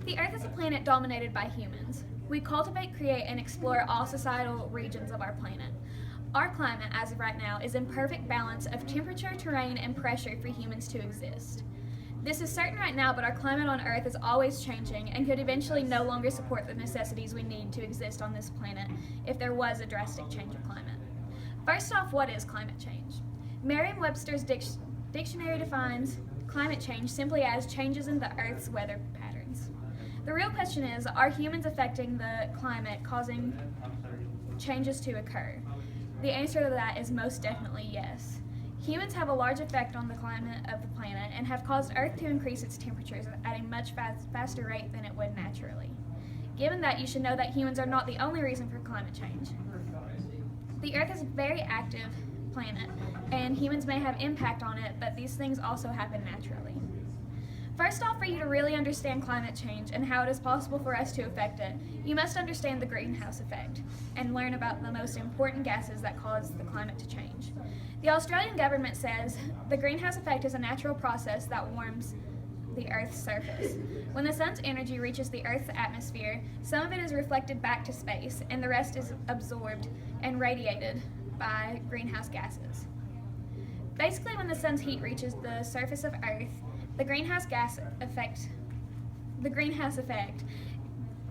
The Earth is a planet dominated by humans. We cultivate, create, and explore all societal regions of our planet. Our climate, as of right now, is in perfect balance of temperature, terrain, and pressure for humans to exist. This is certain right now, but our climate on Earth is always changing and could eventually no longer support the necessities we need to exist on this planet if there was a drastic change of climate. First off, what is climate change? Merriam-Webster's dictionary defines climate change simply as changes in the Earth's weather patterns. The real question is, are humans affecting the climate, causing changes to occur? The answer to that is most definitely yes. Humans have a large effect on the climate of the planet and have caused Earth to increase its temperatures at a much faster rate than it would naturally. Given that, you should know that humans are not the only reason for climate change. The Earth is a very active planet, and humans may have impact on it, but these things also happen naturally. First off, for you to really understand climate change and how it is possible for us to affect it, you must understand the greenhouse effect and learn about the most important gases that cause the climate to change. The Australian government says the greenhouse effect is a natural process that warms the Earth's surface. When the sun's energy reaches the Earth's atmosphere, some of it is reflected back to space, and the rest is absorbed and radiated by greenhouse gases. Basically, when the sun's heat reaches the surface of Earth, the greenhouse effect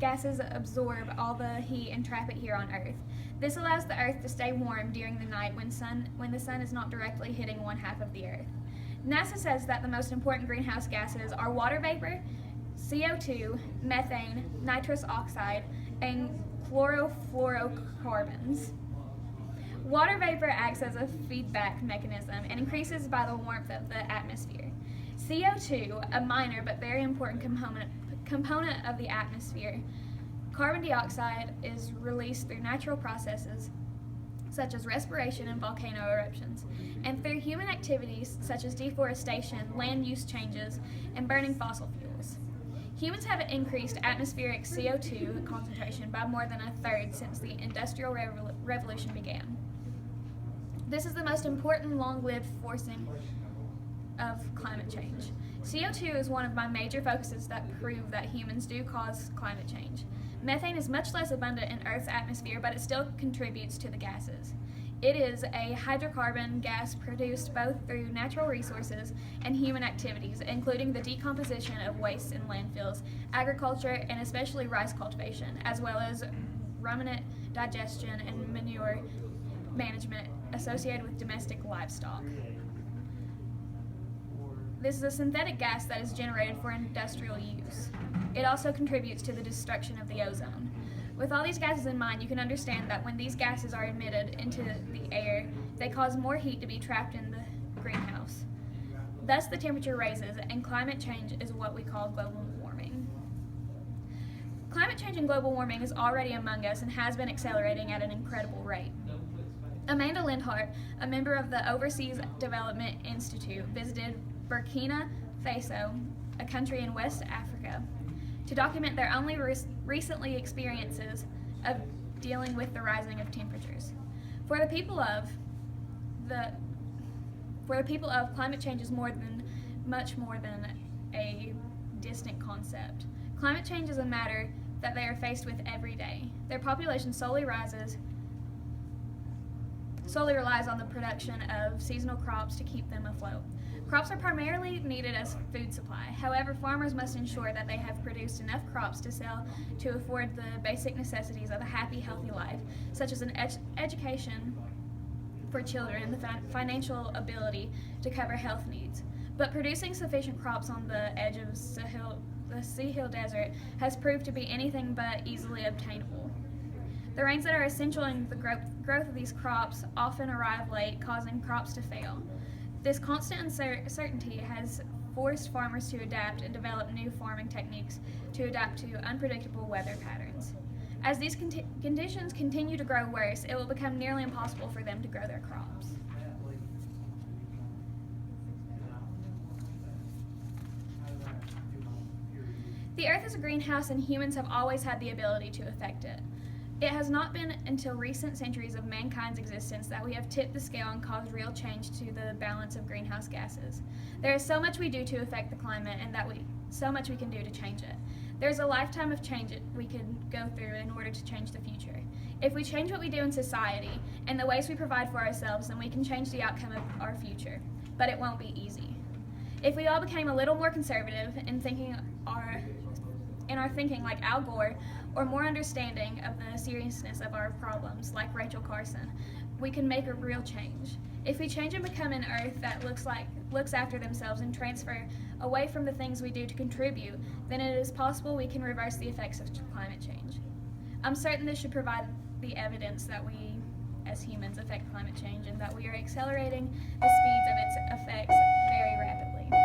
gases absorb all the heat and trap it here on Earth. This allows the Earth to stay warm during the night when the sun is not directly hitting one half of the Earth. NASA says that the most important greenhouse gases are water vapor, CO2, methane, nitrous oxide, and chlorofluorocarbons. Water vapor acts as a feedback mechanism and increases by the warmth of the atmosphere. CO2, a minor but very important component of the atmosphere. Carbon dioxide is released through natural processes such as respiration and volcano eruptions, and through human activities such as deforestation, land use changes, and burning fossil fuels. Humans have increased atmospheric CO2 concentration by more than a third since the Industrial Revolution began. This is the most important long-lived forcing of climate change. CO2 is one of my major focuses that prove that humans do cause climate change. Methane is much less abundant in Earth's atmosphere, but it still contributes to the gases. It is a hydrocarbon gas produced both through natural resources and human activities, including the decomposition of waste in landfills, agriculture, and especially rice cultivation, as well as ruminant digestion and manure management associated with domestic livestock. This is a synthetic gas that is generated for industrial use. It also contributes to the destruction of the ozone. With all these gases in mind, you can understand that when these gases are emitted into the air, they cause more heat to be trapped in the greenhouse. Thus, the temperature raises, and climate change is what we call global warming. Climate change and global warming is already among us and has been accelerating at an incredible rate. Amanda Lindhart, a member of the Overseas Development Institute, visited Burkina Faso, a country in West Africa, to document their only recently experiences of dealing with the rising of temperatures. For the people of, climate change is much more than a distant concept. Climate change is a matter that they are faced with every day. Their population solely relies on the production of seasonal crops to keep them afloat. Crops are primarily needed as food supply. However, farmers must ensure that they have produced enough crops to sell to afford the basic necessities of a happy, healthy life, such as an education for children and the financial ability to cover health needs. But producing sufficient crops on the edge of the Sahel Desert has proved to be anything but easily obtainable. The rains that are essential in the growth of these crops often arrive late, causing crops to fail. This constant uncertainty has forced farmers to adapt and develop new farming techniques to adapt to unpredictable weather patterns. As these conditions continue to grow worse, it will become nearly impossible for them to grow their crops. The Earth is a greenhouse, and humans have always had the ability to affect it. It has not been until recent centuries of mankind's existence that we have tipped the scale and caused real change to the balance of greenhouse gases. There is so much we do to affect the climate, and so much we can do to change it. There's a lifetime of change we can go through in order to change the future. If we change what we do in society and the ways we provide for ourselves, then we can change the outcome of our future. But it won't be easy. If we all became a little more conservative in our thinking like Al Gore, or more understanding of the seriousness of our problems like Rachel Carson, we can make a real change. If we change and become an earth that looks after themselves and transfer away from the things we do to contribute, then it is possible we can reverse the effects of climate change. I'm certain this should provide the evidence that we as humans affect climate change and that we are accelerating the speeds of its effects very rapidly.